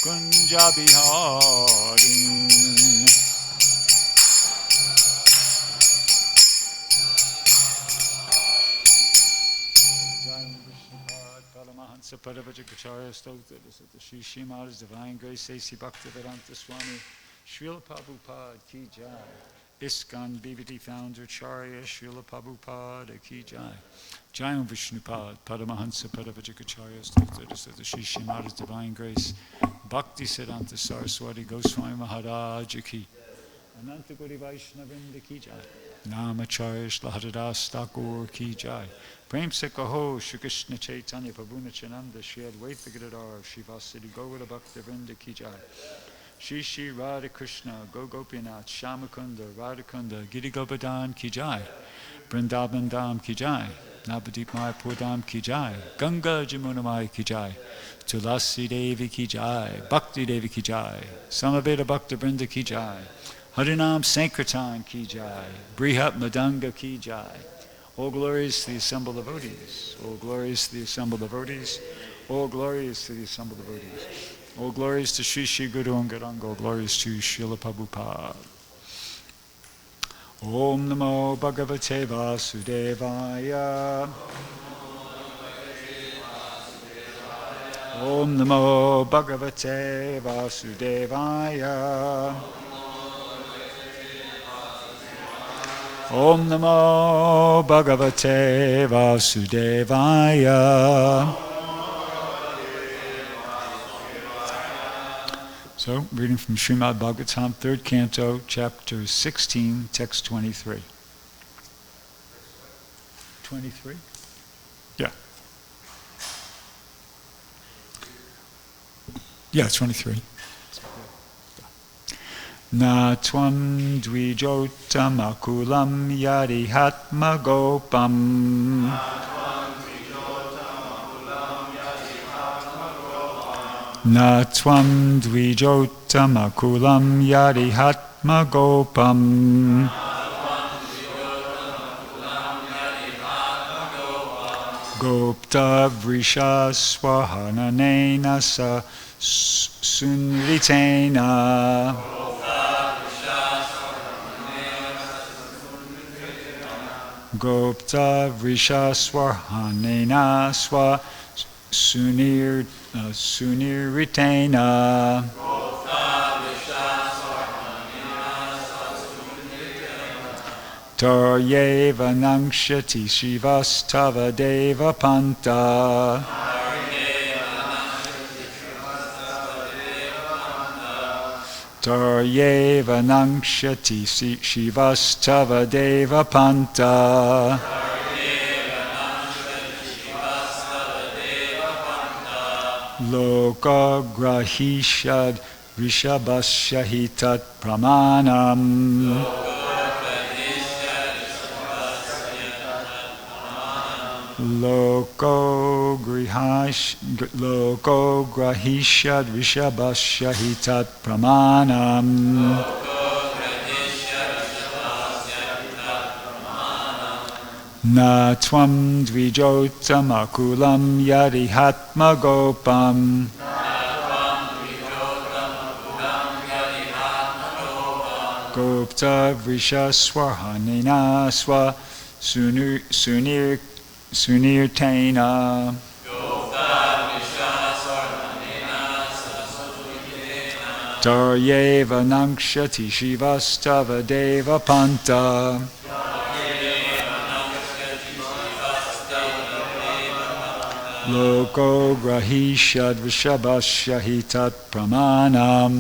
Kunja Biharin. Paramahansa Paravajagacharya Stotha, the Sri Srimad Divine Grace A.C. Bhaktivedanta Swami, Srila Prabhupada Ki Jai, ISKCON BBD Founder Charya Srila Prabhupada Ki Jai, Jai Vishnupad Paramahansa Paravajagacharya Stotha, the Sri Srimad Divine Grace, Bhakti Siddhanta Saraswati Goswami Maharaj Ki, Ananta Gauri Vaishnavinda Ki Jai, Namacharya Shlahadadas Thakur Ki Jai, Prem se kaho Shri Krishna Chaitanya Prabhu Nityananda Shri Advaita Gadadhar Shri Vasudeva Gaura Bhakta Vrinda Ki Jai, Shri Shri Radha Krishna Go Gopinath Shamakunda Radhakunda Giri Govardhan Ki Jai, Vrindavan Dham Ki Jai, Navadip Mayapur Dham Ki Jai, Ganga Jamuna Mai Ki Jai, Tulasi Devi Ki Jai, Bhakti Devi Ki Jai, Samaveda Bhakta Vrinda Ki Jai, Harinam Sankirtan Ki Jai, Brihat Madanga Ki Jai. All glories to the assembled devotees. All glories to the assembled devotees. All glories to the assembled devotees. All glories to Sri Sri Guru and Gauranga. All glories to Srila Prabhupada. Om Namo Bhagavate Vasudevaya. Om Namo Bhagavate Vasudevaya. Om Namo Bhagavate Vasudevaya. So, reading from Srimad Bhagavatam, 3rd Canto, Chapter 16, Text 23. 23? Yeah. Yeah, 23. Na tvam dvijotamakulam yadihatma gopam. Na tvam dvijotamakulam yadihatma gopam. Gopta vrisha swahananena sa sunritena. Gopta Vrishaswarhanena Swa Suniritena. Taryeva Nangshati Shivastava Deva Panta. Taryeva Nangshati Shivastava Deva Panta. Loka Grahishad Rishabhasyahitat Pramanam. Loko grahishad rishabhasyahitat pramanam. Na tvam dvijotamakulam yadihatma gopam. Gopta vrishaswarhanena swa sunirtena. Taryeva Nangshati Shivastava Deva Panta. Loko Grahishad Vishabhasyahitat Pramanam.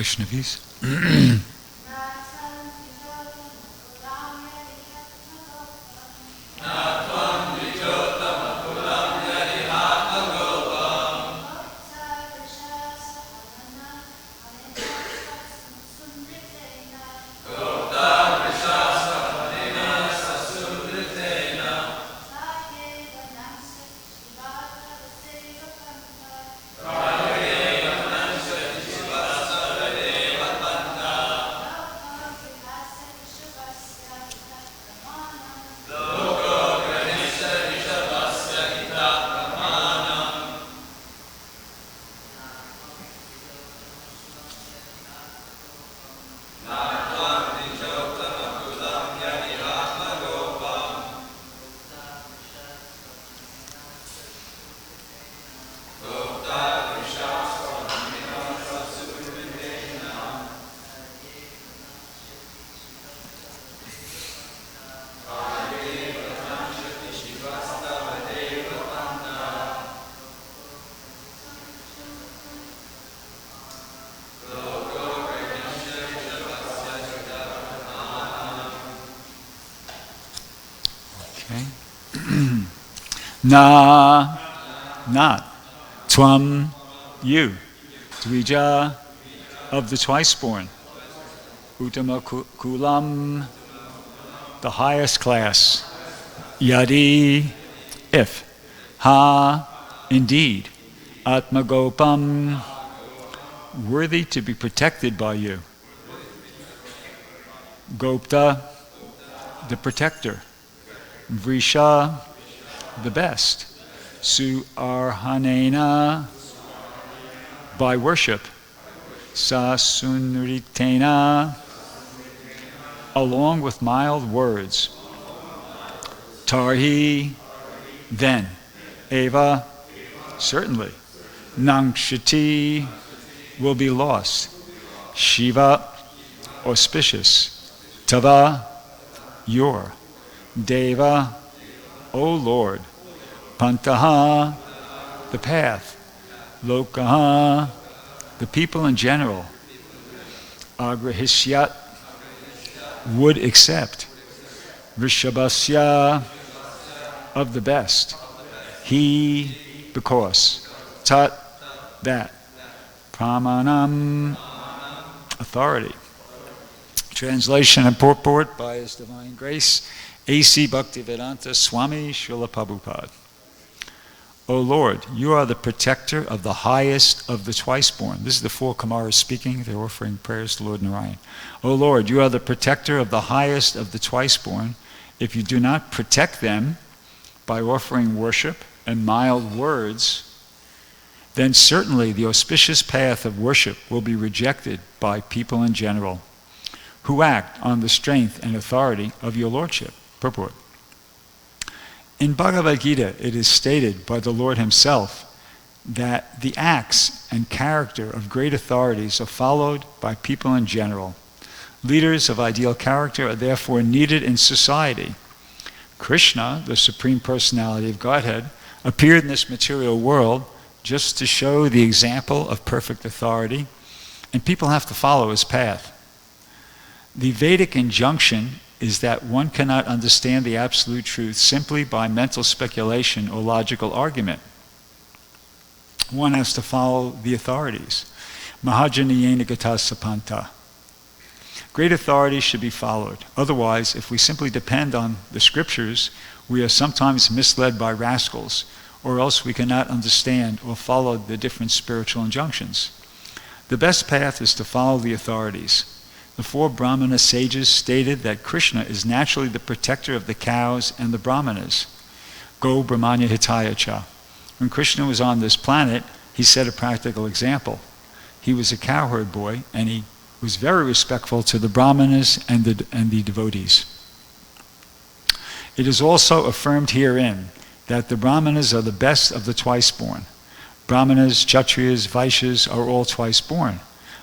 Aishnavis. Na, not. Tvam, you. Dvija, of the twice-born. Uttama kulam, the highest class. Yadi, if. Ha, indeed. Atmagopam, worthy to be protected by you. Gopta, the protector. Vrisha, the best. Su-arhanena, by worship. Sa-sunritena, along with mild words. Tarhi, then. Eva, certainly. Nangshati, will be lost. Shiva, auspicious. Tava, your. Deva, O Lord. Pantaha, the path. Lokaha, the people in general. Agrahishyat, would accept. Vrishabhasya, of the best. He, because. Tat, that. Pramanam, authority. Translation and purport by His Divine Grace, A.C. Bhaktivedanta Swami Srila Prabhupada. O Lord, you are the protector of the highest of the twice-born. This is the four Kumaras speaking. They're offering prayers to Lord Narayan. O Lord, you are the protector of the highest of the twice-born. If you do not protect them by offering worship and mild words, then certainly the auspicious path of worship will be rejected by people in general who act on the strength and authority of your Lordship. Purport. In Bhagavad Gita, it is stated by the Lord Himself that the acts and character of great authorities are followed by people in general. Leaders of ideal character are therefore needed in society. Krishna, the Supreme Personality of Godhead, appeared in this material world just to show the example of perfect authority, and people have to follow His path. The Vedic injunction is that one cannot understand the absolute truth simply by mental speculation or logical argument. One has to follow the authorities. Mahajaniyena gata sapanta. Great authorities should be followed. Otherwise, if we simply depend on the scriptures, we are sometimes misled by rascals, or else we cannot understand or follow the different spiritual injunctions. The best path is to follow the authorities. The four Brahmana sages stated that Krishna is naturally the protector of the cows and the Brahmanas. Go Brahmanya Hitaya Cha. When Krishna was on this planet, he set a practical example. He was a cowherd boy, and he was very respectful to the Brahmanas and the devotees. It is also affirmed herein that the Brahmanas are the best of the twice-born. Brahmanas, Kshatriyas, Vaishyas are all twice-born,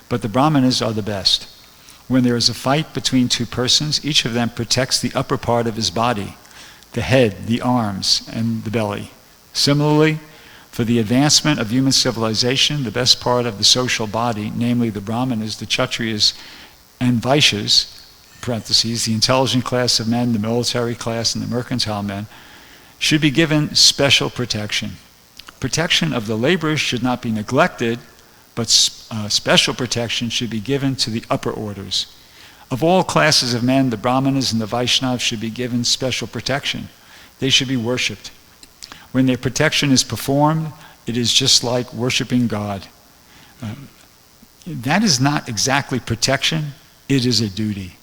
but the Brahmanas are the best. When there is a fight between two persons, each of them protects the upper part of his body, the head, the arms, and the belly. Similarly, For the advancement of human civilization, the best part of the social body, namely the Brahmanas, the Kshatriyas, and Vaishyas, parentheses, the intelligent class of men, the military class, and the mercantile men, should be given special protection. Protection of the laborers should not be neglected, but special protection should be given to the upper orders. Of all classes of men, the Brahmanas and the Vaishnavas should be given special protection. They should be worshipped. When their protection is performed, it is just like worshiping God. That is not exactly protection, it is a duty.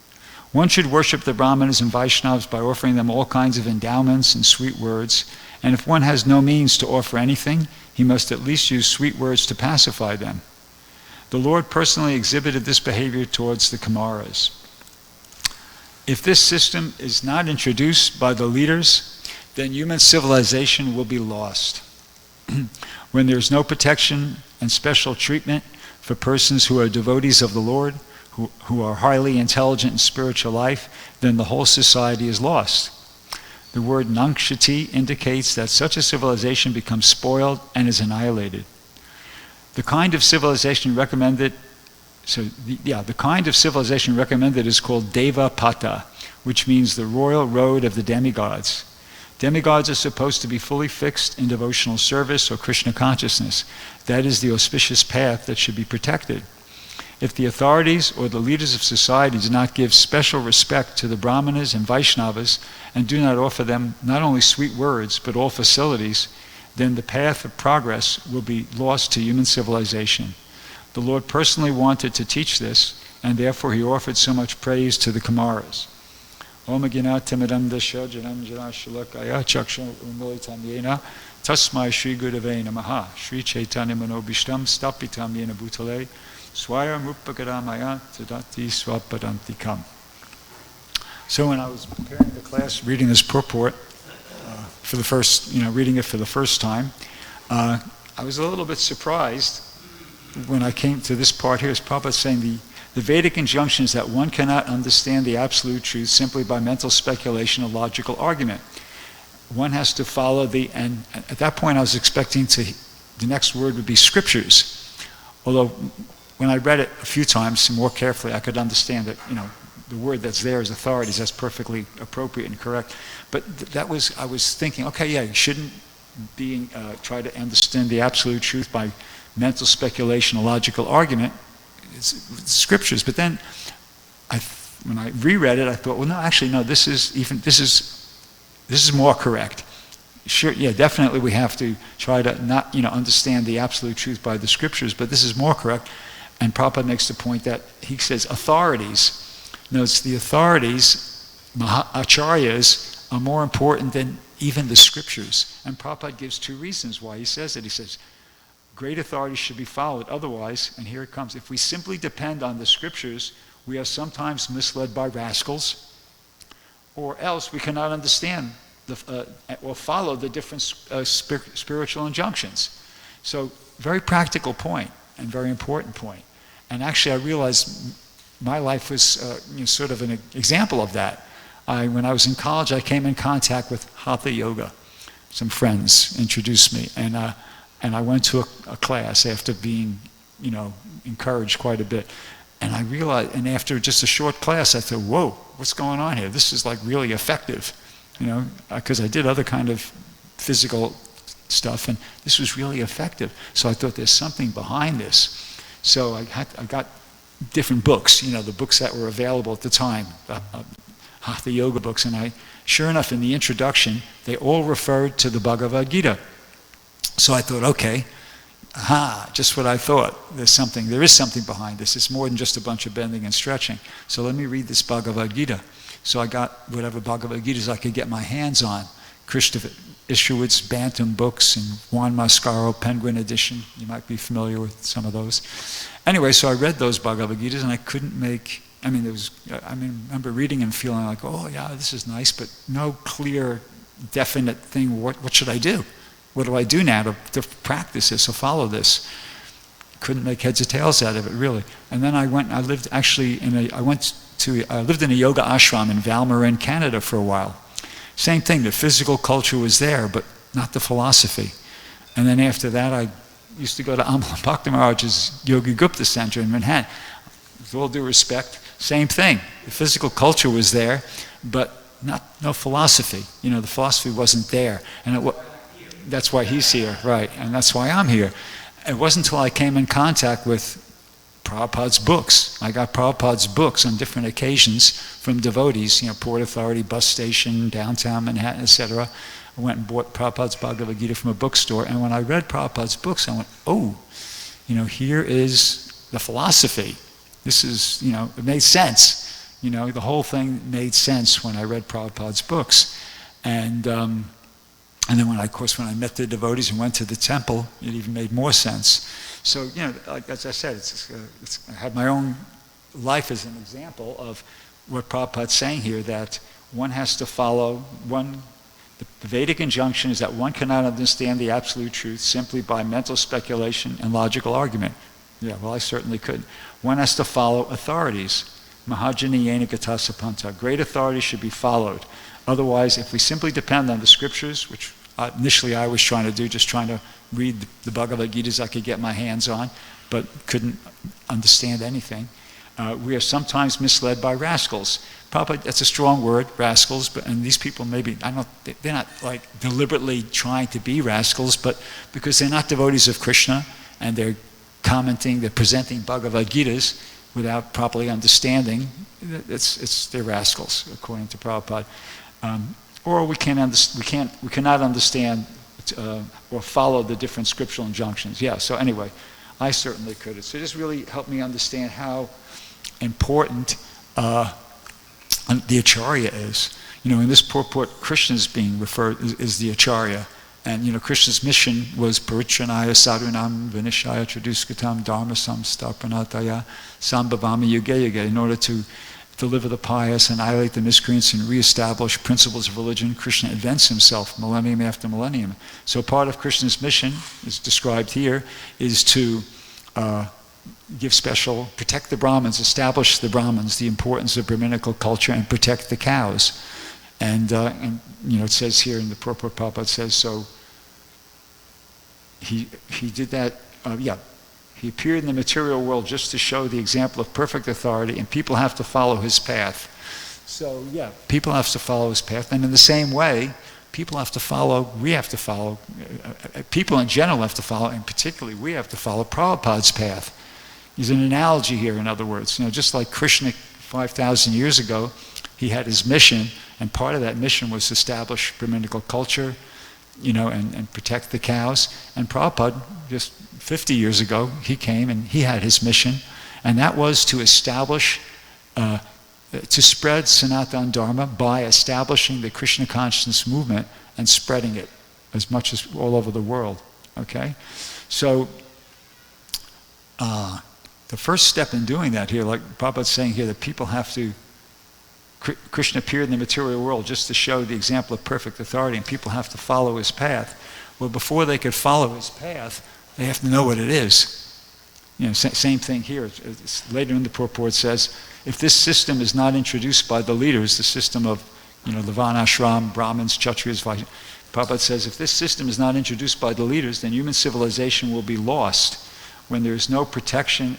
One should worship the Brahmanas and Vaishnavas by offering them all kinds of endowments and sweet words, and if one has no means to offer anything, he must at least use sweet words to pacify them. The Lord personally exhibited this behavior towards the Kumaras. If this system is not introduced by the leaders, then human civilization will be lost. When there is no protection and special treatment for persons who are devotees of the Lord, who are highly intelligent in spiritual life, then the whole society is lost. The word nankshati indicates that such a civilization becomes spoiled and is annihilated. The kind of civilization recommended is called Deva Pata, which means the royal road of the demigods. Demigods are supposed to be fully fixed in devotional service or Krishna consciousness. That is the auspicious path that should be protected. If the authorities or the leaders of society do not give special respect to the Brahmanas and Vaishnavas and do not offer them not only sweet words but all facilities, then the path of progress will be lost to human civilization. The Lord personally wanted to teach this, and therefore he offered so much praise to the Kumaras. Om Agyanatamiram Dasya Jananjana Shulakaya Chaksha Umilitam Yena Tasmai Shri Gurave Namaha Shri Chaitanya Manobishtam Stapitam Yena Bhutale Swayam Rupagaramaya Tadati Swapadantikam. So when I was preparing the class, reading this purport for the first, reading it for the first time, I was a little bit surprised when I came to this part here. Is Prabhupada saying the Vedic injunction is that one cannot understand the absolute truth simply by mental speculation or logical argument. One has to follow and at that point I was expecting the next word would be scriptures. Although when I read it a few times more carefully, I could understand that, the word that's there is authorities. That's perfectly appropriate and correct. But I was thinking, okay, yeah, you shouldn't try to understand the absolute truth by mental speculation or logical argument. It's scriptures. But then when I reread it, I thought, well, no, actually, no, this is more correct. Sure, yeah, definitely we have to try to not, understand the absolute truth by the scriptures, but this is more correct. And Prabhupada makes the point that he says authorities. Notice the authorities, acharyas, are more important than even the scriptures. And Prabhupada gives two reasons why he says it. He says, great authorities should be followed. Otherwise, and here it comes, if we simply depend on the scriptures, we are sometimes misled by rascals, or else we cannot understand or follow the different spiritual injunctions. So, very practical point and very important point. And actually, I realized my life was sort of an example of that. When I was in college, I came in contact with Hatha Yoga. Some friends introduced me, and I went to a class after being, encouraged quite a bit. And I realized, and after just a short class, I thought, whoa, what's going on here? This is like really effective, because I did other kind of physical stuff, and this was really effective. So I thought there's something behind this. So I got different books, the books that were available at the time, Hatha Yoga books, and sure enough, in the introduction, they all referred to the Bhagavad Gita. So I thought, okay, just what I thought. There is something behind this. It's more than just a bunch of bending and stretching. So let me read this Bhagavad Gita. So I got whatever Bhagavad Gitas I could get my hands on. Krishna Ishwit's Bantam books and Juan Mascaro Penguin edition. You might be familiar with some of those. Anyway, so I read those Bhagavad Gitas and I couldn't I remember reading and feeling like, oh yeah, this is nice, but no clear, definite thing. What should I do? What do I do now to practice this or follow this? Couldn't make heads or tails out of it, really. And then I lived in a yoga ashram in Valmarin, Canada for a while. Same thing, the physical culture was there, but not the philosophy. And then after that, I used to go to Amala Bhakti Maharaj's Yogi Gupta Center in Manhattan. With all due respect, same thing. The physical culture was there, but no philosophy. The philosophy wasn't there. And that's why he's here, right, and that's why I'm here. It wasn't until I came in contact with Prabhupada's books. I got Prabhupada's books on different occasions from devotees, Port Authority, bus station, downtown Manhattan, etc. I went and bought Prabhupada's Bhagavad Gita from a bookstore, and when I read Prabhupada's books, I went, oh, here is the philosophy. This is, it made sense. The whole thing made sense when I read Prabhupada's books. And then when I met the devotees and went to the temple, it even made more sense. So, like, as I said, I have my own life as an example of what Prabhupada's saying here, that one has to follow the Vedic injunction is that one cannot understand the absolute truth simply by mental speculation and logical argument. Yeah, well, I certainly could. One has to follow authorities. Mahajani yena gata sapanta. Great authorities should be followed. Otherwise, if we simply depend on the scriptures, which initially I was trying to do, just trying to read the Bhagavad Gitas I could get my hands on, but couldn't understand anything, we are sometimes misled by rascals. Probably that's a strong word, rascals, and these people maybe, they're not like deliberately trying to be rascals, but because they're not devotees of Krishna, and they're presenting Bhagavad Gitas without properly understanding, they're rascals, according to Prabhupada. Or we cannot understand or follow the different scriptural injunctions. Yeah, so anyway, I certainly could. So this really helped me understand how important the Acharya is. In this purport, Krishna is being referred as the Acharya. And Krishna's mission was paritranaya sadhunam vinishaya traduskatam dharma samstapanataya sambhavami yuge yuge, in order to deliver the pious, annihilate the miscreants, and reestablish principles of religion. Krishna advanced himself millennium after millennium. So part of Krishna's mission, is described here, is to protect the Brahmins, establish the Brahmins, the importance of Brahminical culture, and protect the cows. And it says here in the purport, Prabhupada says, so he did that, he appeared in the material world just to show the example of perfect authority, and people have to follow his path. So people have to follow his path, and in the same way, people in general have to follow, and particularly we have to follow Prabhupada's path. There's an analogy here, in other words. Just like Krishna 5,000 years ago, he had his mission, and part of that mission was to establish Brahminical culture, and protect the cows. And Prabhupada, just 50 years ago, he came and he had his mission, and that was to establish, to spread Sanatana Dharma by establishing the Krishna consciousness movement and spreading it as much as all over the world. Okay? So, the first step in doing that here, like Prabhupada's saying here, that people have to, Krishna appeared in the material world just to show the example of perfect authority, and people have to follow his path. Well, before they could follow his path, they have to know what it is. Same thing here. It's later in the purport says, if this system is not introduced by the leaders, the system of, the Varnashram, Brahmins, Kshatriyas, Vaishyas, Prabhupada says, if this system is not introduced by the leaders, then human civilization will be lost. When there is no protection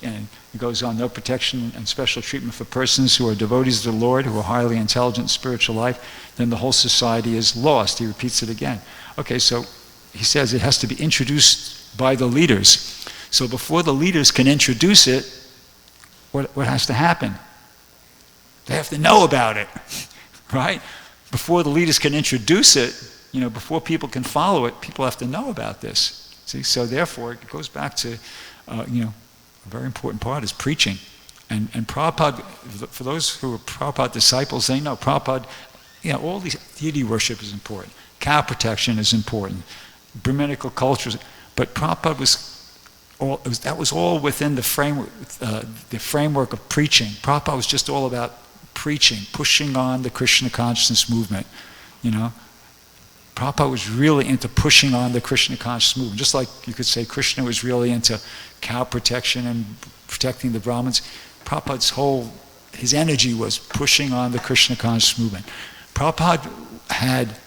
and it goes on, no protection and special treatment for persons who are devotees of the Lord, who are highly intelligent in spiritual life, then the whole society is lost. He repeats it again. Okay, so he says it has to be introduced by the leaders. So before the leaders can introduce it, what has to happen? They have to know about it, right? Before the leaders can introduce it, before people can follow it, people have to know about this. See, so therefore, it goes back to, a very important part is preaching. And Prabhupada, for those who are Prabhupada disciples, they know Prabhupada, all these deity worship is important. Cow protection is important. Brahminical cultures. But Prabhupada that was all within the framework of preaching. Prabhupada was just all about preaching, pushing on the Krishna consciousness movement, Prabhupada was really into pushing on the Krishna conscious movement. Just like you could say Krishna was really into cow protection and protecting the Brahmins. Prabhupada's his energy was pushing on the Krishna conscious movement. Prabhupada had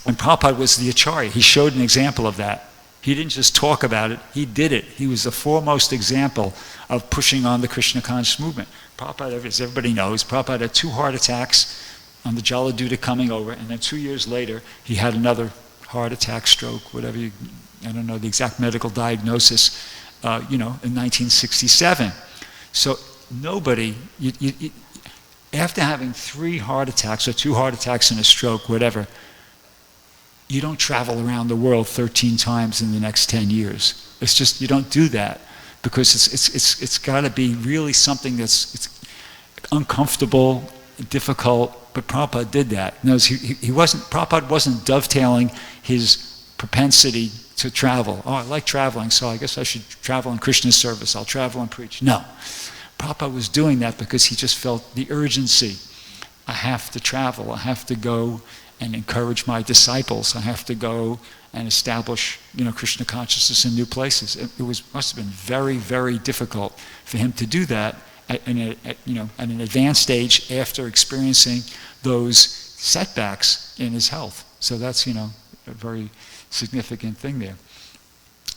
And Prabhupada was the Acharya. He showed an example of that. He didn't just talk about it, he did it. He was the foremost example of pushing on the Krishna conscious movement. Prabhupada, as everybody knows, Prabhupada had 2 heart attacks on the Jaladuta coming over, and then 2 years later, he had another heart attack, stroke, whatever I don't know the exact medical diagnosis, in 1967. So nobody, after having 3 heart attacks or 2 heart attacks and a stroke, whatever, you don't travel around the world 13 times in the next 10 years. It's just, you don't do that because it's got to be really something it's uncomfortable, difficult, but Prabhupada did that. Prabhupada wasn't dovetailing his propensity to travel. Oh, I like traveling, so I guess I should travel in Krishna's service. I'll travel and preach. No. Prabhupada was doing that because he just felt the urgency. I have to travel. I have to go and encourage my disciples. I have to go and establish, Krishna consciousness in new places. It must have been very, very difficult for him to do that at an advanced stage after experiencing those setbacks in his health. So that's, a very significant thing there.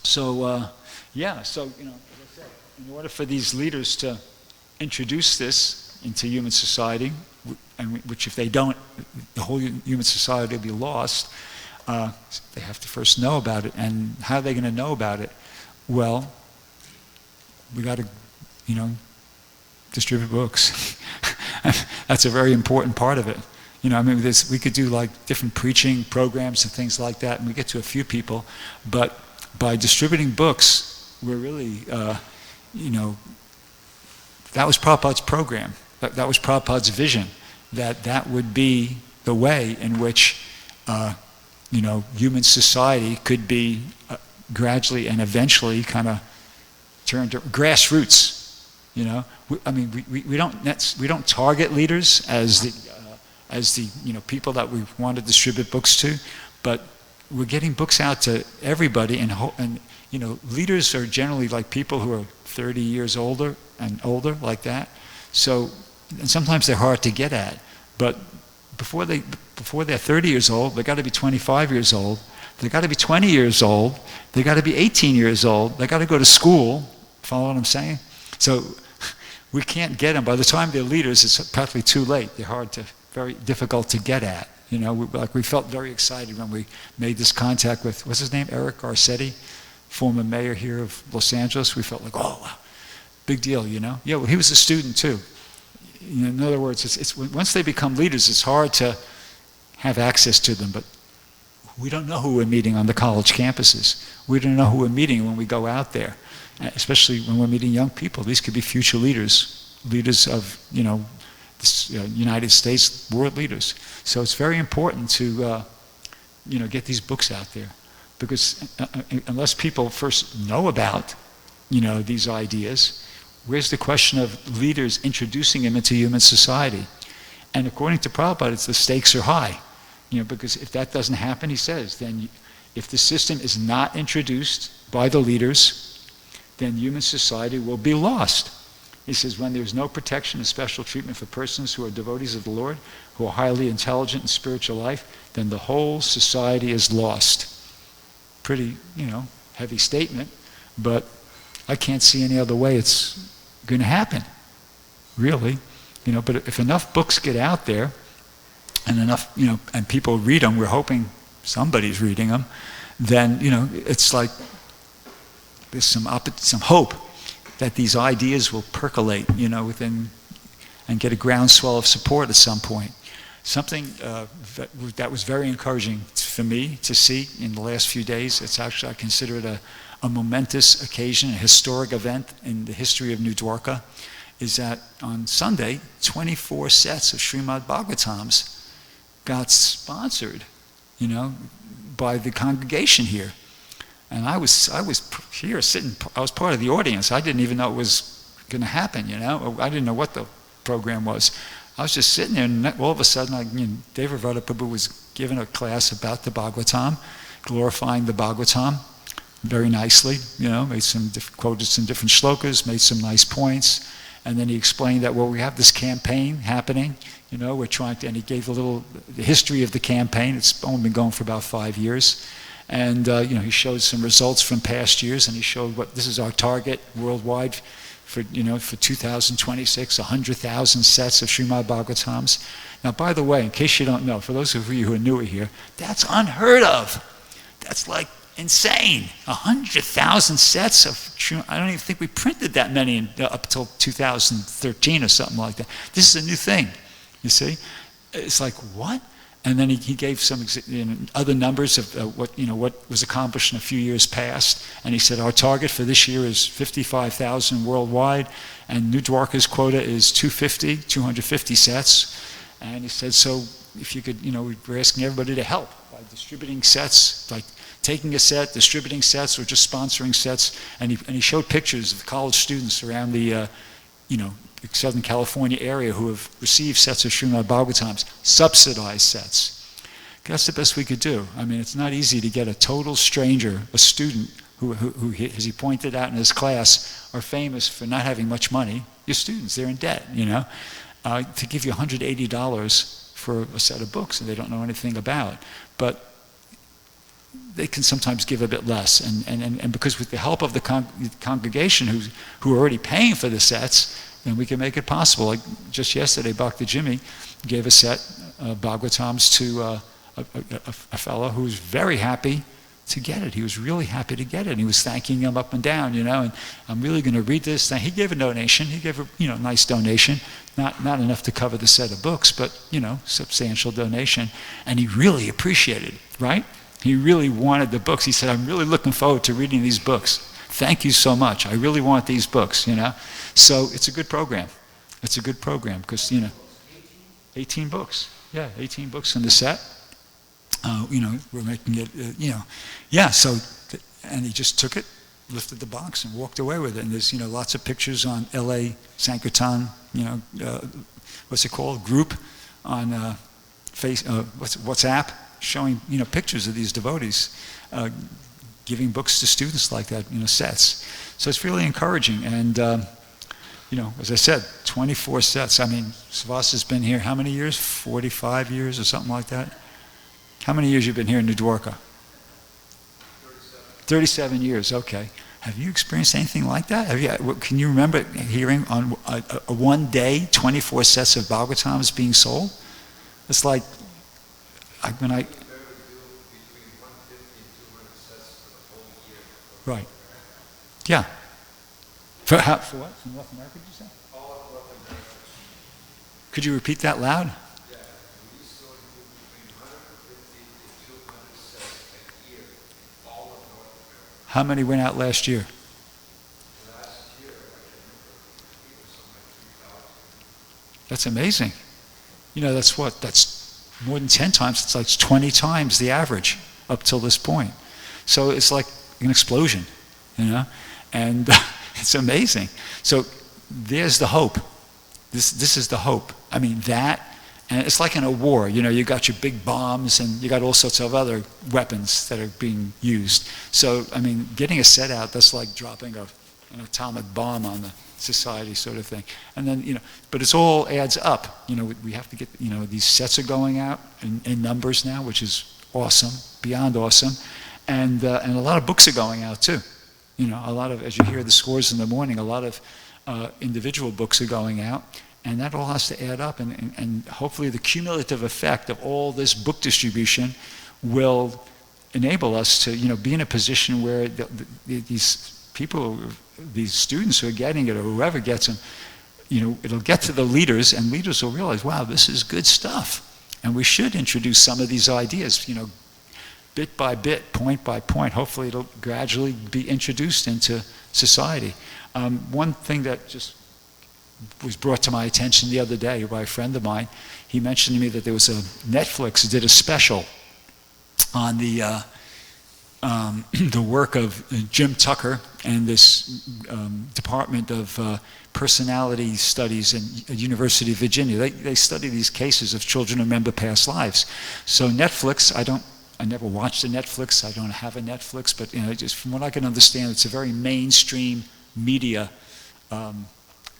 So, as I said, in order for these leaders to introduce this into human society, and which if they don't, the whole human society will be lost, they have to first know about it. And how are they going to know about it? Well, we got to, distribute books. That's a very important part of it. We could do like different preaching programs and things like that, and we get to a few people, but by distributing books, we're really, that was Prabhupada's program. That was Prabhupada's vision, that would be the way in which, human society could be gradually and eventually kind of turned to grassroots. We don't target leaders as the people that we want to distribute books to, but we're getting books out to everybody, and leaders are generally like people who are 30 years older and older, like that. So, and sometimes they're hard to get at, but before they're 30 years old, they got to be 25 years old. They got to be 20 years old. They got to be 18 years old. They got to go to school. Follow what I'm saying? So we can't get them. By the time they're leaders, it's practically too late. They're very difficult to get at. We felt very excited when we made this contact with, what's his name? Eric Garcetti, former mayor here of Los Angeles. We felt like, oh, wow, big deal, Yeah, well, he was a student too. In other words, it's once they become leaders, it's hard to have access to them, but we don't know who we're meeting on the college campuses. We don't know who we're meeting when we go out there, especially when we're meeting young people. These could be future leaders of, United States, world leaders. So it's very important to, get these books out there, because unless people first know about, these ideas, where's the question of leaders introducing them into human society? And according to Prabhupada, the stakes are high, because if that doesn't happen, he says, then if the system is not introduced by the leaders, then human society will be lost. He says, when there's no protection and special treatment for persons who are devotees of the Lord, who are highly intelligent in spiritual life, then the whole society is lost. Pretty, heavy statement, but I can't see any other way it's going to happen, really. But if enough books get out there, and enough, and people read them, we're hoping somebody's reading them, then, it's like there's some hope that these ideas will percolate, within, and get a groundswell of support at some point. Something that was very encouraging for me to see in the last few days. It's actually, I consider it a momentous occasion, a historic event in the history of New Dwarka, is that on Sunday, 24 sets of Srimad Bhagavatams got sponsored, by the congregation here. And I was here sitting, I was part of the audience. I didn't even know it was going to happen, I didn't know what the program was. I was just sitting there, and all of a sudden, David Bhrgupati Prabhu was giving a class about the Bhagavatam, glorifying the Bhagavatam very nicely, quoted some different shlokas, made some nice points, And then he explained that, well, we have this campaign happening, we're trying to, and he gave the history of the campaign. It's only been going for about 5 years. And, he showed some results from past years, and he showed this is our target worldwide for 2026, 100,000 sets of Srimad Bhagavatams. Now, by the way, in case you don't know, for those of you who are newer here, that's unheard of. That's like insane. 100,000 sets of Srimad. I don't even think we printed that many up until 2013 or something like that. This is a new thing, you see. It's like, what? And then he gave some other numbers of what was accomplished in a few years past. And he said, our target for this year is 55,000 worldwide, and New Dwarka's quota is 250 sets. And he said, so if you could, we're asking everybody to help by distributing sets, like taking a set, distributing sets, or just sponsoring sets. And he showed pictures of the college students around the, Southern California area who have received sets of Srimad Bhagavatams, subsidized sets. That's the best we could do. I mean, it's not easy to get a total stranger, a student who, as he pointed out in his class, are famous for not having much money. Your students, they're in debt, to give you $180 for a set of books that they don't know anything about. But they can sometimes give a bit less. And because with the help of the congregation who are already paying for the sets, then we can make it possible. Like just yesterday, Bhakti Jimmy gave a set of Bhagavatams to a fellow who was very happy to get it. He was really happy to get it. And he was thanking him up and down, and I'm really going to read this. He gave a donation. He gave a nice donation. Not enough to cover the set of books, but substantial donation. And he really appreciated it, right? He really wanted the books. He said, I'm really looking forward to reading these books. Thank you so much. I really want these books, So it's a good program. It's a good program because, 18 books. Yeah, 18 books in the set. We're making it, so, and he just took it, lifted the box, and walked away with it. And there's, lots of pictures on LA Sankirtan, what's it called, group on WhatsApp, showing, pictures of these devotees giving books to students like that, sets. So it's really encouraging. And, as I said, 24 sets. I mean, Savasa's been here how many years? 45 years or something like that? How many years you been here in New Dwarka? 37 years, okay. Have you experienced anything like that? Can you remember hearing on a one day, 24 sets of Bhagavatams being sold? It's like, Right. Yeah. For what? From North America, did you say? All of North America. Could you repeat that loud? Yeah. We sold between 150 to 200 sets a year in all of North America. How many went out last year? Last year, I can remember, it was something like 3,000. That's amazing. That's what? That's more than 10 times. It's like 20 times the average up till this point. So it's like an explosion, and it's amazing. So there's the hope. This is the hope. I mean, that, and it's like in a war, you got your big bombs and you got all sorts of other weapons that are being used. So, I mean, getting a set out, that's like dropping an atomic bomb on the society sort of thing. And then, but it's all adds up. We have to get, these sets are going out in numbers now, which is awesome, beyond awesome. And a lot of books are going out too. A lot of, as you hear the scores in the morning, a lot of individual books are going out, and that all has to add up. And hopefully the cumulative effect of all this book distribution will enable us to, be in a position where these people, these students who are getting it, or whoever gets them, it'll get to the leaders, and leaders will realize, wow, this is good stuff, and we should introduce some of these ideas, bit by bit, point by point. Hopefully it'll gradually be introduced into society. One thing that just was brought to my attention the other day by a friend of mine, he mentioned to me that there was Netflix did a special on the work of Jim Tucker and this Department of Personality Studies at University of Virginia. They study these cases of children who remember past lives. So Netflix, I never watched a Netflix. I don't have a Netflix, but just from what I can understand, it's a very mainstream media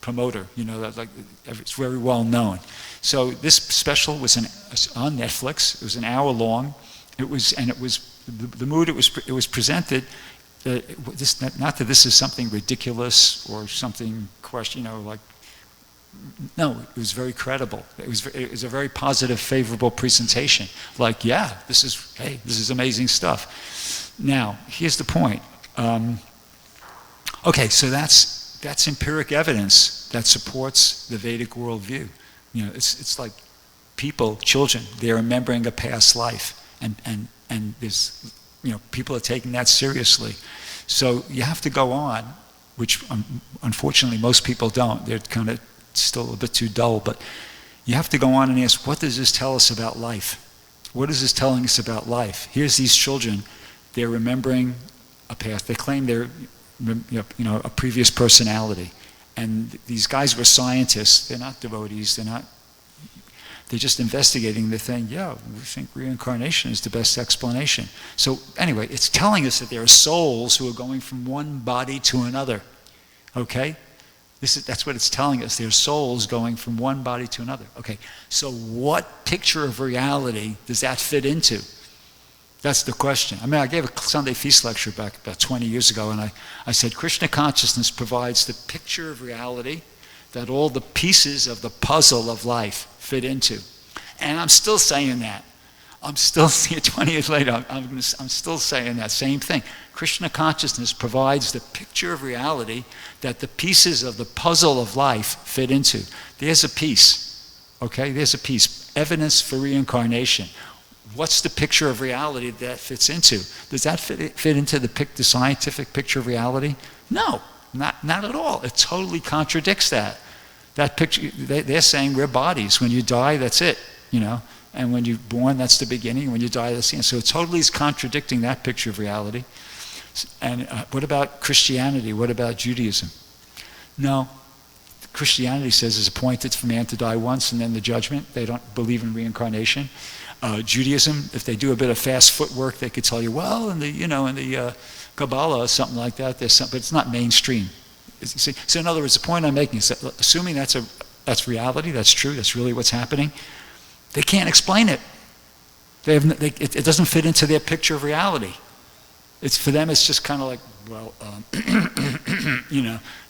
promoter, it's very well known. So this special was on Netflix. It was an hour long. It was the mood it was presented. Not that this is something ridiculous or something no, it was very credible. It was a very positive, favorable presentation. Like, yeah, this is amazing stuff. Now, here's the point. Okay, so that's empiric evidence that supports the Vedic worldview. It's like children, they're remembering a past life, and there's, people are taking that seriously. So you have to go on, which unfortunately most people don't. They're kind of still a bit too dull, but you have to go on and ask, what does this tell us about life? What is this telling us about life? Here's these children, they're remembering a past. They claim they're, a previous personality. And these guys were scientists. They're not devotees. They're just investigating the thing. Yeah, we think reincarnation is the best explanation. So anyway, it's telling us that there are souls who are going from one body to another. Okay? That's what it's telling us. There's souls going from one body to another. Okay, so what picture of reality does that fit into? That's the question. I mean, I gave a Sunday feast lecture back about 20 years ago, and I said Krishna consciousness provides the picture of reality that all the pieces of the puzzle of life fit into. And I'm still saying that. I'm still, 20 years later, I'm still saying that same thing. Krishna consciousness provides the picture of reality that the pieces of the puzzle of life fit into. There's a piece, okay? There's a piece. Evidence for reincarnation. What's the picture of reality that fits into? Does that fit into the scientific picture of reality? No, not at all. It totally contradicts that. That picture, they're saying we're bodies. When you die, that's it, And when you're born, that's the beginning. When you die, that's the end. So it totally is contradicting that picture of reality. And what about Christianity? What about Judaism? No. Christianity says it's appointed for man to die once and then the judgment. They don't believe in reincarnation. Judaism, if they do a bit of fast footwork, they could tell you, well, in the Kabbalah or something like that, there's something, but it's not mainstream. See? So in other words, the point I'm making is that assuming that's reality, that's true, that's really what's happening, they can't explain it. It doesn't fit into their picture of reality. For them, it's just kind of like, well,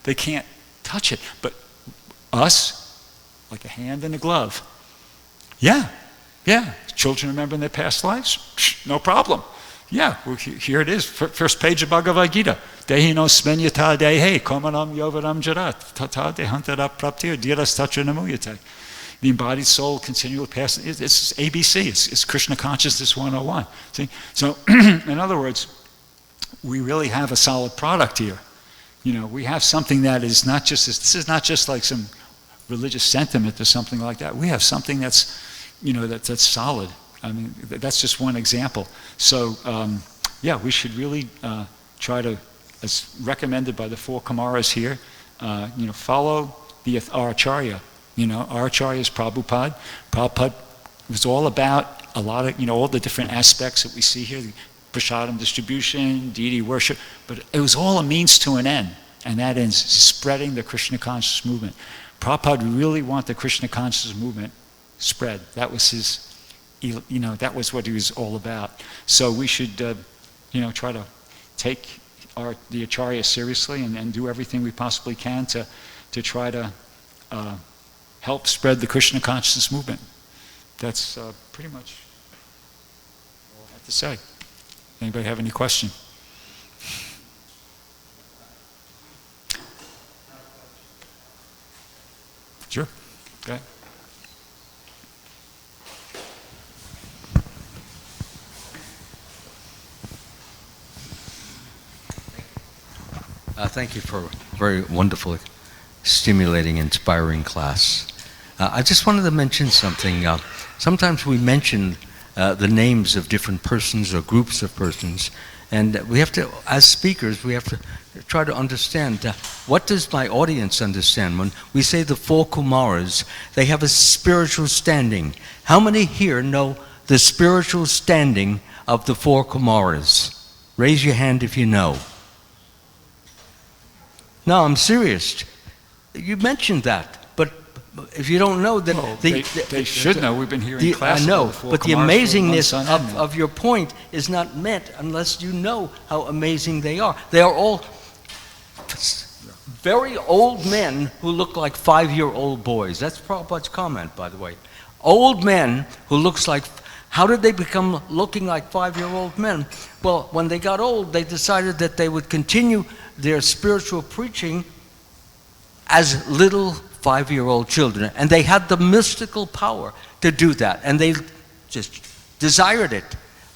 they can't touch it. But us, like a hand in a glove. Yeah. Children remembering their past lives? No problem. Yeah, well, here it is, first page of Bhagavad Gita. Dehi no smenyata dehe, komanam yovaram jarat, tata dehantara praptir, diras tatra namuyate. The embodied soul continually passes. It's ABC. It's Krishna Consciousness 101. See? So, in other words, we really have a solid product here. We have something that is not just this is not just like some religious sentiment or something like that. We have something that's, that's solid. I mean, that's just one example. So, we should really try to, as recommended by the four Kumaras here, follow our Acharya. Our Acharya is Prabhupada. Prabhupada was all about a lot of, all the different aspects that we see here, the prasadam distribution, deity worship, but it was all a means to an end, and that ends spreading the Krishna consciousness movement. Prabhupada really wanted the Krishna consciousness movement spread. That was his, that was what he was all about. So we should, try to take the Acharya seriously and do everything we possibly can to try to help spread the Krishna consciousness movement. That's pretty much all I have to say. Anybody have any question? Sure. Okay. Thank you for a very wonderful, stimulating, inspiring class. I just wanted to mention something. Sometimes we mention the names of different persons or groups of persons, and we have to, as speakers, we have to try to understand what does my audience understand when we say the four Kumaras. They have a spiritual standing. How many here know the spiritual standing of the four Kumaras? Raise your hand if you know. No, I'm serious. you mentioned that, but if you don't know that... Well, they should know. We've been hearing I classical know, before but the Kumar Shri amazingness Mansan of your point is not met unless you know how amazing they are. They are all very old men who look like 5-year-old boys. That's Prabhupada's comment, by the way. Old men who looks like... How did they become looking like 5-year-old men? Well, when they got old, they decided that they would continue their spiritual preaching as little 5-year-old children. And they had the mystical power to do that. And they just desired it.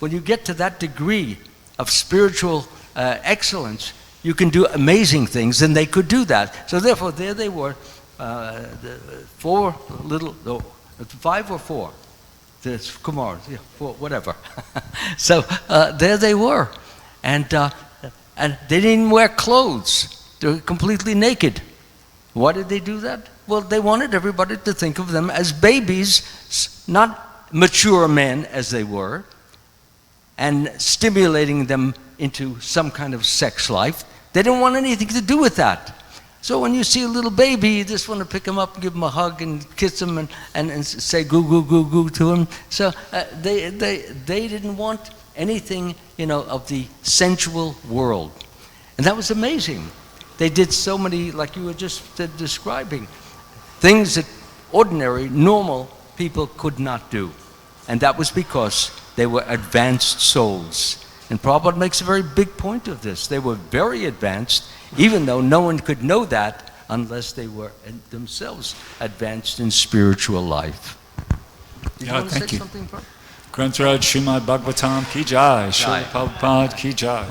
When you get to that degree of spiritual excellence, you can do amazing things, and they could do that. So therefore, there they were, 5 or 4. There's Kumar, yeah, 4, whatever. So there they were, and they didn't wear clothes. They were completely naked. Why did they do that? Well, they wanted everybody to think of them as babies, not mature men as they were, and stimulating them into some kind of sex life. They didn't want anything to do with that. So when you see a little baby, you just want to pick him up and give him a hug and kiss him and say goo, goo, goo, goo to him. So they didn't want anything, of the sensual world. And that was amazing. They did so many, like you were just describing, things that ordinary, normal people could not do. And that was because they were advanced souls. And Prabhupada makes a very big point of this. They were very advanced, even though no one could know that unless they were themselves advanced in spiritual life. Did you want to say something, Prabhupada? Granth Srimad Bhagavatam ki jai, Srila Prabhupada ki jai.